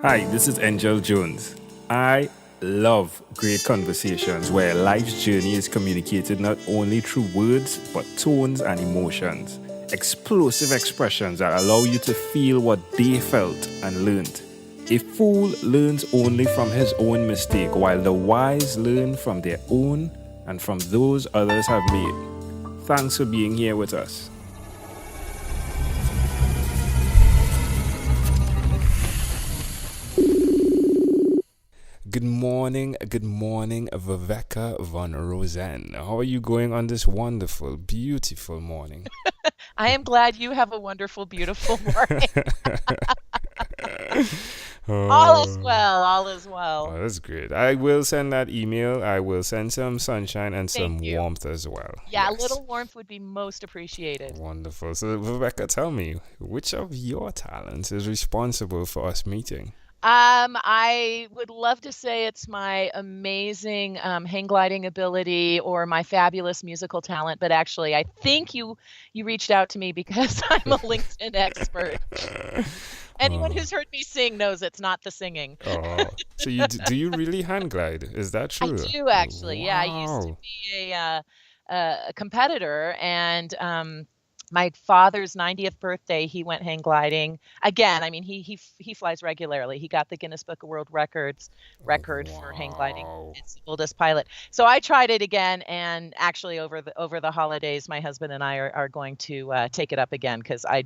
Hi, this is Angel Jones. I love great conversations where life's journey is communicated not only through words, but tones and emotions. Explosive expressions that allow you to feel what they felt and learned. A fool learns only from his own mistake, while the wise learn from their own and from those others have made. Thanks for being here with us. Good morning, Viveka von Rosen. How are you going on this wonderful, beautiful morning? I am glad you have a wonderful, beautiful morning. All is Oh, well. All is well. that's great. I will send that email. I will send some sunshine and Thank some you. warmth as well. Yeah, a Yes. little warmth would be most appreciated. Wonderful. So, Viveka, tell me, which of your talents is responsible for us meeting? I would love to say it's my amazing hang gliding ability or my fabulous musical talent, but actually, I think you reached out to me because I'm a LinkedIn expert. Anyone Oh, who's heard me sing knows it's not the singing. so do you really hang glide? Is that I true? do actually. Yeah, I used to Wow. be a competitor, and my father's 90th birthday, he went hang gliding again. I mean, he flies regularly. He got the Guinness Book of World Records record for hang gliding. Wow. It's the oldest pilot. So I tried it again, and actually over the holidays, my husband and I are going to take it up again because I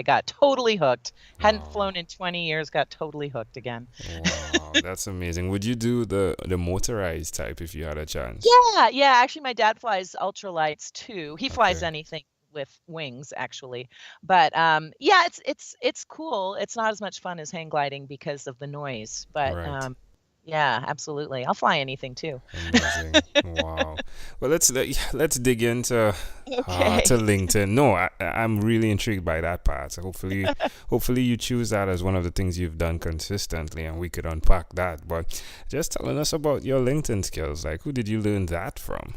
got totally hooked. Hadn't Wow. flown in 20 years, got totally hooked again. Wow. That's amazing. Would you do the motorized type if you had a chance? Yeah, yeah, actually my dad flies ultralights too. He flies Okay. anything with wings actually. But yeah, it's cool. It's not as much fun as hang gliding because of the noise, but Right. yeah, absolutely. I'll fly anything too. Amazing. Wow. Well, let's dig into to Okay. LinkedIn. No, I'm really intrigued by that part. So hopefully you choose that as one of the things you've done consistently, and we could unpack that. But just telling us about your LinkedIn skills, like who did you learn that from?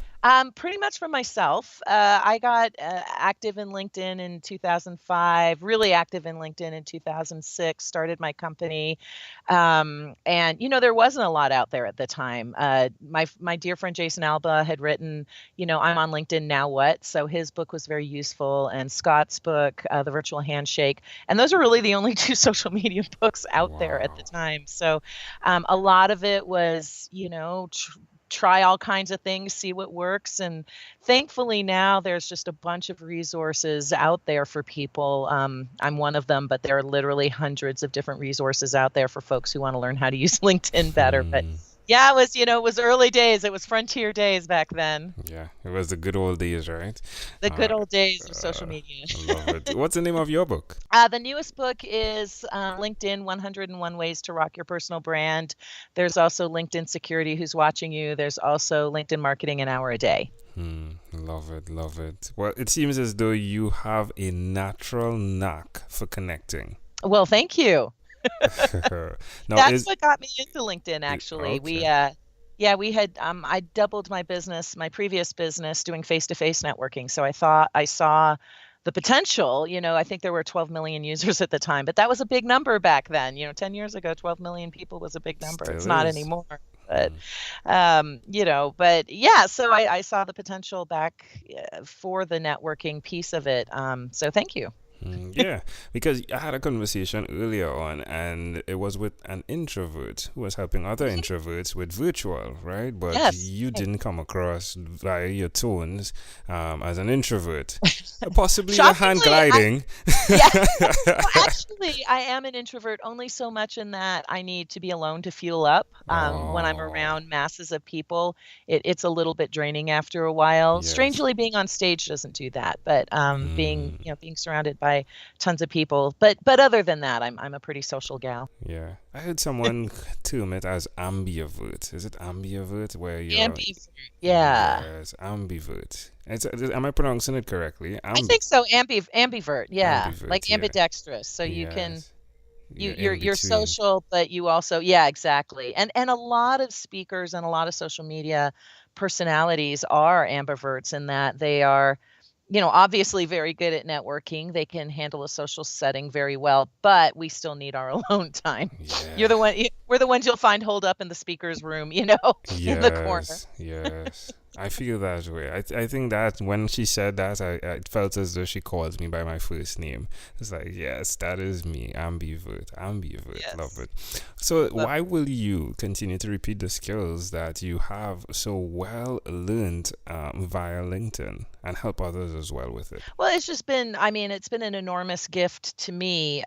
Pretty much for myself. I got active in LinkedIn in 2005, really active in LinkedIn in 2006, started my company. And, there wasn't a lot out there at the time. My dear friend Jason Alba had written, I'm on LinkedIn, now what? So his book was very useful, and Scott's book, The Virtual Handshake. And those are really the only two social media books out there at the Wow. time. So a lot of it was, try all kinds of things, see what works. And thankfully now there's just a bunch of resources out there for people. I'm one of them, but there are literally hundreds of different resources out there for folks who want to learn how to use LinkedIn better. But Hmm. yeah, it was early days. It was frontier days back then. Yeah, it was the good old days, right? The Uh, good old days of social uh, media. I love it. What's the name of your book? The newest book is LinkedIn 101 Ways to Rock Your Personal Brand. There's also LinkedIn Security, Who's Watching You. There's also LinkedIn Marketing, an Hour a Day. Love it, love it. Well, it seems as though you have a natural knack for connecting. Well, thank you. Now, That's is what got me into LinkedIn, actually. okay. Yeah, I doubled my previous business doing face-to-face networking. So I saw the potential. I think there were 12 million users at the time, but that was a big number back then. 10 years ago, 12 million people was a big number. It's Still not is. anymore. But, Hmm. but yeah, so I saw the potential back for the networking piece of it. So thank you. Yeah, because I had a conversation earlier on, and it was with an introvert who was helping other Mhm. introverts with virtual, right? But Yes. you Right. didn't come across via your tones as an introvert. Possibly the hand Shockingly, gliding. yeah. Well, actually, I am an introvert only so much in that I need to be alone to fuel up. When I'm Oh, around masses of people, it's a little bit draining after a while. yes. Strangely, being on stage doesn't do that, but Hmm. being surrounded by tons of people. But other than that, I'm a pretty social gal. Yeah. I heard someone term it as ambivert. Is it ambivert where you're. Ambivert, yeah. Yes, ambivert. Am I pronouncing it correctly? I think so. Ambivert, yeah, like Ambivert, yeah. ambidextrous. So you can Yes. You You're you're in you're between. social, but you also, yeah, exactly. And a lot of speakers and a lot of social media personalities are ambiverts in that they are obviously very good at networking. They can handle a social setting very well, but we still need our alone time. Yeah. We're the ones you'll find holed up in the speaker's room, in the corner. Yes, yes. I feel that way. I think that when she said that, I felt as though she calls me by my first name. It's like, yes, that is me. Ambivert. Ambivert. Love Yes. it. So, Love why will you continue to repeat the skills that you have so well learned via LinkedIn and help others as well with it? Well, I mean, it's been an enormous gift to me.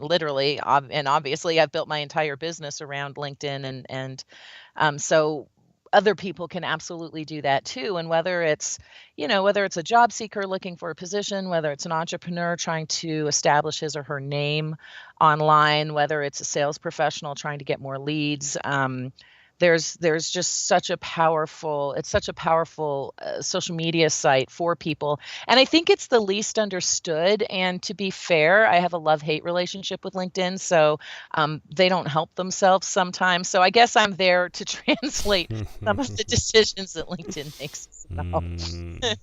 Literally, and obviously, I've built my entire business around LinkedIn, and so other people can absolutely do that too. And whether it's a job seeker looking for a position, whether it's an entrepreneur trying to establish his or her name online, whether it's a sales professional trying to get more leads. There's just it's such a powerful social media site for people, and I think it's the least understood. And to be fair, I have a love-hate relationship with LinkedIn, so they don't help themselves sometimes. So I guess I'm there to translate some of the decisions that LinkedIn makes as well. Mm,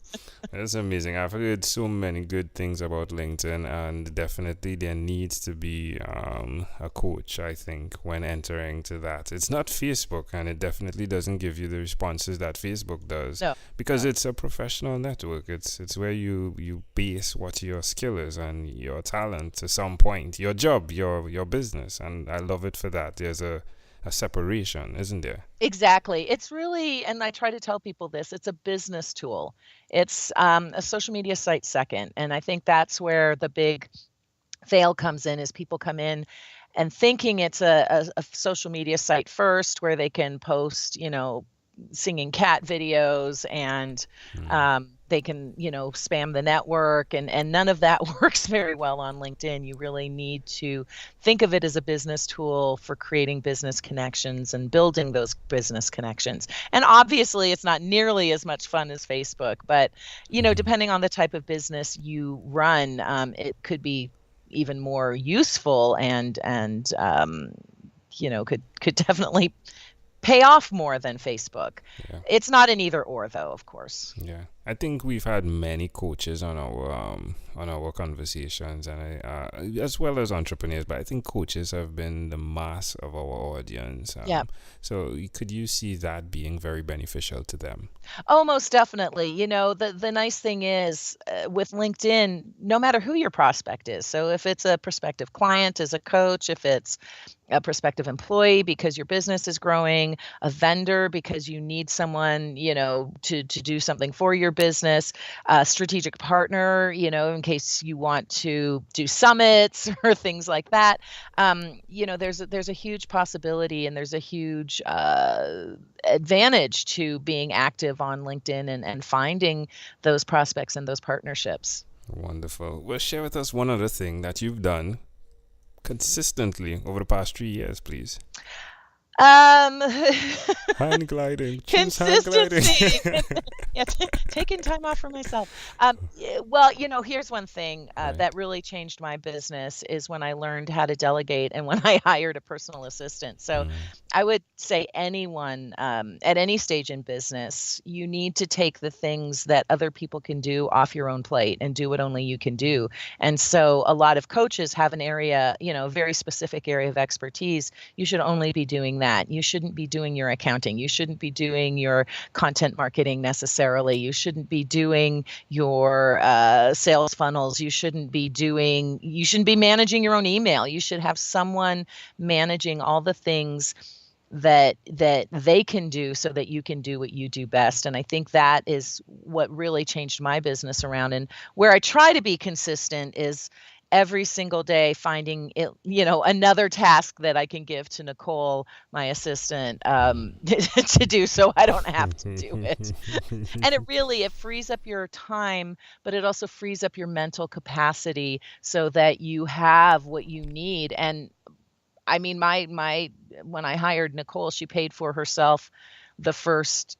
that's amazing. I've heard so many good things about LinkedIn, and definitely there needs to be a coach, I think, when entering to that. It's not Facebook, and it definitely doesn't give you the responses that Facebook does No, because no. it's a professional network. It's where you base what your skill is and your talent to some point, your job, your business, and I love it for that. There's a separation, isn't there? Exactly. It's really, and I try to tell people this, it's a business tool. It's a social media site second. And I think that's where the big fail comes in, is people come in and thinking it's a social media site first where they can post, singing cat videos, and Mm. they can, spam the network, and none of that works very well on LinkedIn. You really need to think of it as a business tool for creating business connections and building those business connections. And obviously, it's not nearly as much fun as Facebook, but depending on the type of business you run, it could be even more useful, and could definitely pay off more than Facebook. Yeah. It's not an either or, though, of course. Yeah, I think we've had many coaches on our conversations, and as well as entrepreneurs. But I think coaches have been the mass of our audience. Yeah. So could you see that being very beneficial to them? Oh, most definitely. The nice thing is, with LinkedIn, no matter who your prospect is. So if it's a prospective client as a coach, if it's a prospective employee because your business is growing, a vendor because you need someone, to do something for your business, a strategic partner, in case you want to do summits or things like that. There's a huge possibility, and there's a huge advantage to being active on LinkedIn, and finding those prospects and those partnerships. Wonderful. Well, share with us one other thing that you've done consistently over the past 3 years, please. Um, Hand gliding. Choose hand gliding. Consistency. Yeah, taking time off for myself. Well, here's one thing Right. that really changed my business, is when I learned how to delegate and when I hired a personal assistant. So Mm. I would say anyone, at any stage in business, you need to take the things that other people can do off your own plate and do what only you can do. And so a lot of coaches have an area, a very specific area of expertise. You should only be doing that. You shouldn't be doing your accounting. You shouldn't be doing your content marketing necessarily. You shouldn't be doing your sales funnels. You shouldn't be managing your own email. You should have someone managing all the things that they can do so that you can do what you do best. And I think that is what really changed my business around. And where I try to be consistent is every single day finding it, another task that I can give to Nicole, my assistant, to do, so I don't have to do it. And it frees up your time, but it also frees up your mental capacity so that you have what you need. And I mean, my when I hired Nicole, she paid for herself the first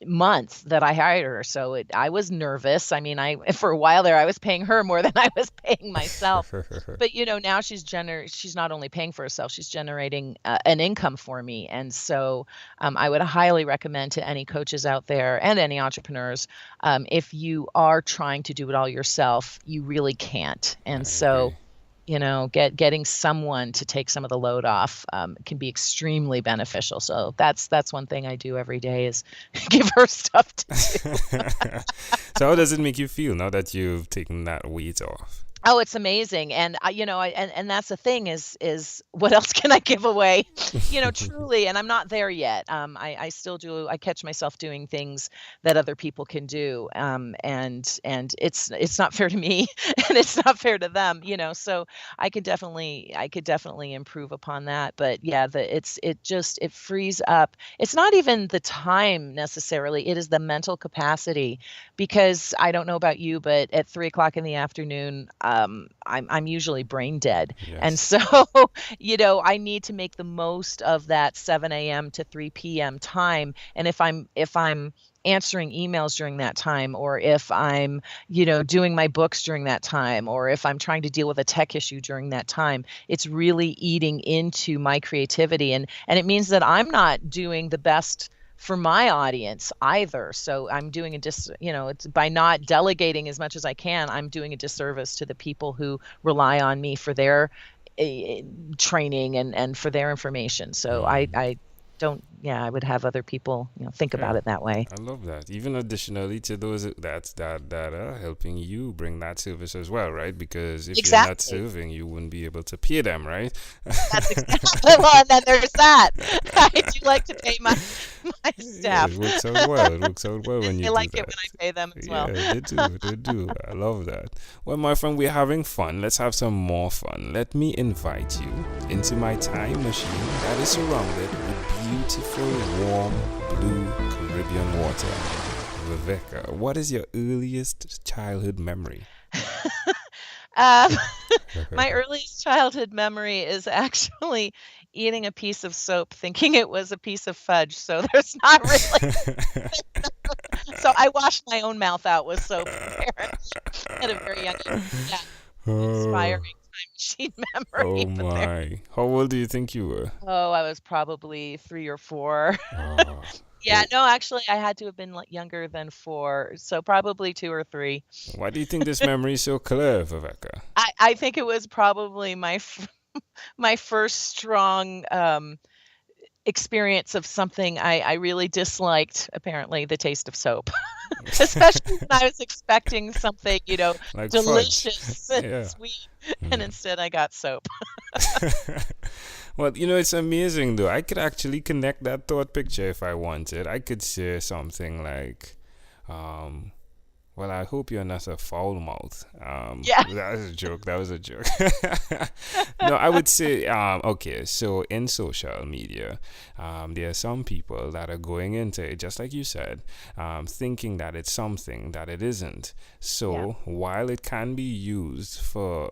month that I hired her. So I was nervous. I mean, for a while there, I was paying her more than I was paying myself. But now she's not only paying for herself, she's generating an income for me. And so I would highly recommend to any coaches out there and any entrepreneurs, if you are trying to do it all yourself, you really can't. And so getting someone to take some of the load off can be extremely beneficial. So that's one thing I do every day is give her stuff to do. So how does it make you feel now that you've taken that weight off? Oh, it's amazing. And and that's the thing is what else can I give away? Truly, and I'm not there yet. I still do. I catch myself doing things that other people can do. And it's not fair to me and it's not fair to them, so I could definitely improve upon that. But yeah, it frees up. It's not even the time necessarily. It is the mental capacity, because I don't know about you, but at 3:00 in the afternoon, I'm usually brain dead. Yes. And so, I need to make the most of that 7 a.m. to 3 p.m. time. And if I'm answering emails during that time, or if I'm, doing my books during that time, or if I'm trying to deal with a tech issue during that time, it's really eating into my creativity. And it means that I'm not doing the best for my audience either. So I'm doing it's by not delegating as much as I can, I'm doing a disservice to the people who rely on me for their training and for their information. So I would have other people think about it that way. I love that. Even additionally to those that are helping you bring that service as well, right? Because if you're not serving, you wouldn't be able to pay them, right? That's exactly. Well, and then there's that. I do like to pay my staff. Yeah, it works out well. It works out well when you do that. They like it when I pay them as well. Yeah, they do. I love that. Well, my friend, we're having fun. Let's have some more fun. Let me invite you into my time machine that is surrounded with beautiful, warm, blue Caribbean water. Viveka, what is your earliest childhood memory? My earliest childhood memory is actually eating a piece of soap thinking it was a piece of fudge. So there's not really. So I washed my own mouth out with soap at a very young age. Yeah. Inspiring time machine memory. Oh my. How old do you think you were? Oh, I was probably 3 or 4. Oh. Yeah, no, actually, I had to have been younger than 4, so probably 2 or 3. Why do you think this memory is so clear, Viveka? I think it was probably my first strong experience of something I really disliked, apparently, the taste of soap. Especially when I was expecting something, like delicious fudge. and sweet, and instead I got soap. Well, it's amazing though. I could actually connect that thought picture if I wanted. I could say something like, well, I hope you're not a foul mouth. Yeah. That was a joke. That was a joke. No, I would say, okay, so in social media, there are some people that are going into it, just like you said, thinking that it's something that it isn't. So while it can be used for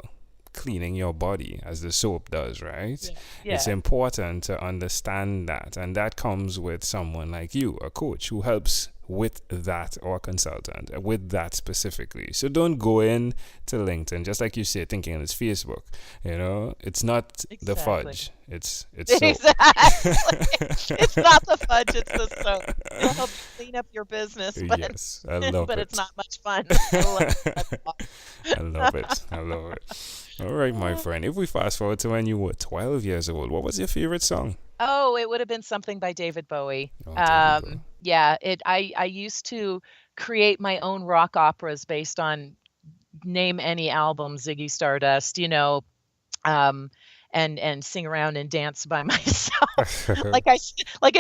cleaning your body as the soap does, right? Yeah. It's important to understand that, and that comes with someone like you, a coach who helps with that, or a consultant with that specifically. So don't go in to LinkedIn, just like you say, thinking it's Facebook. It's not the fudge. It's soap. Exactly. It's not the fudge, it's the soap. It'll help you clean up your business, but, yes, I love but it. it's not much fun. I love it. I love it. All right, my friend. If we fast forward to when you were 12 years old, what was your favorite song? Oh, it would have been something by David Bowie. Yeah, I used to create my own rock operas based on name any album, Ziggy Stardust, and sing around and dance by myself. Like I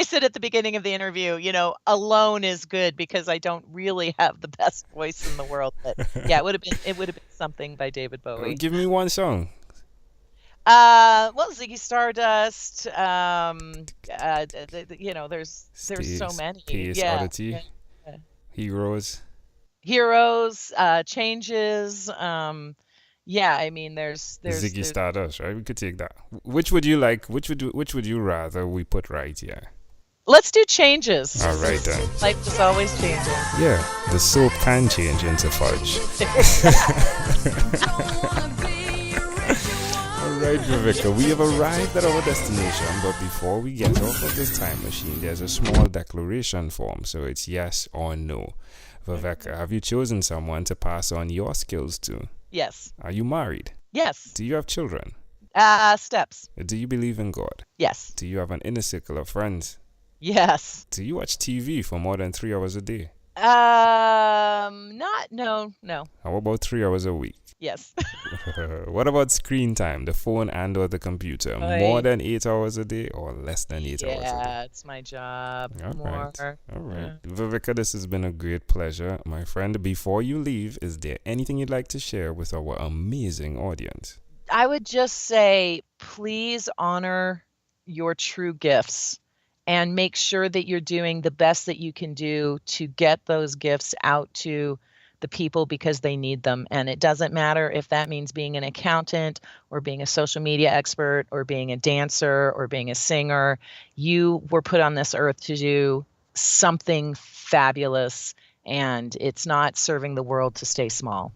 said at the beginning of the interview, alone is good because I don't really have the best voice in the world. But yeah, it would have been something by David Bowie. Give me one song. Well, Ziggy Stardust. There's so many. Peace, Oddity, Heroes. Changes. Yeah, I mean, there's Ziggy Stardust, right? We could take that. Which would you like? Which would you rather we put right here? Let's do changes. All right then. Life is always changing. Yeah, the soap can change into fudge. Alright, Viveka, we have arrived at our destination, but before we get off of this time machine, there's a small declaration form, so it's yes or no. Viveka, have you chosen someone to pass on your skills to? Yes. Are you married? Yes. Do you have children? Steps. Do you believe in God? Yes. Do you have an inner circle of friends? Yes. Do you watch TV for more than 3 hours a day? No. How about 3 hours a week? Yes. What about screen time, the phone and or the computer? More than 8 hours a day or less than 8 hours a day? Yeah, it's my job. All More. right. Yeah. Viveka, this has been a great pleasure. My friend, before you leave, is there anything you'd like to share with our amazing audience? I would just say, please honor your true gifts and make sure that you're doing the best that you can do to get those gifts out to the people because they need them. And it doesn't matter if that means being an accountant or being a social media expert or being a dancer or being a singer. You were put on this earth to do something fabulous, and it's not serving the world to stay small.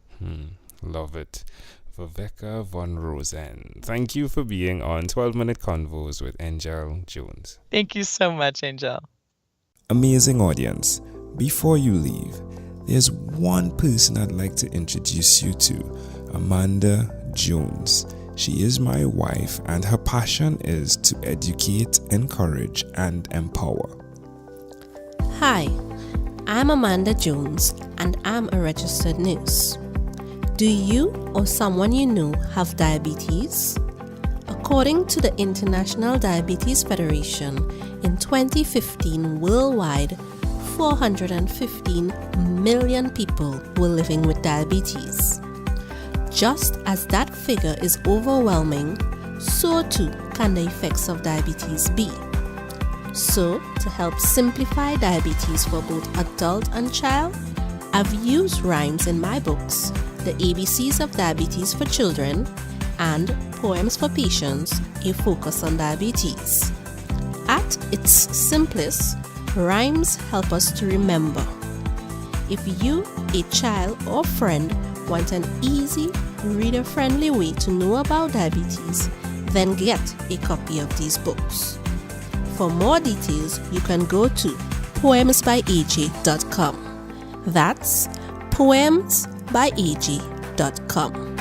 Love it. Viveka von Rosen, thank you for being on 12-Minute Convos with Angel Jones. Thank you so much, Angel. Amazing audience, before you leave, there's one person I'd like to introduce you to, Amanda Jones. She is my wife, and her passion is to educate, encourage, and empower. Hi, I'm Amanda Jones, and I'm a registered nurse. Do you or someone you know have diabetes? According to the International Diabetes Federation, in 2015 worldwide, 415 million people were living with diabetes. Just as that figure is overwhelming, so too can the effects of diabetes be. So, to help simplify diabetes for both adult and child, I've used rhymes in my books, The ABCs of Diabetes for Children, and Poems for Patients, A Focus on Diabetes. At its simplest, rhymes help us to remember. If you, a child or friend, want an easy, reader-friendly way to know about diabetes, then get a copy of these books. For more details, you can go to poemsbyaj.com. That's poemsbyaj.com.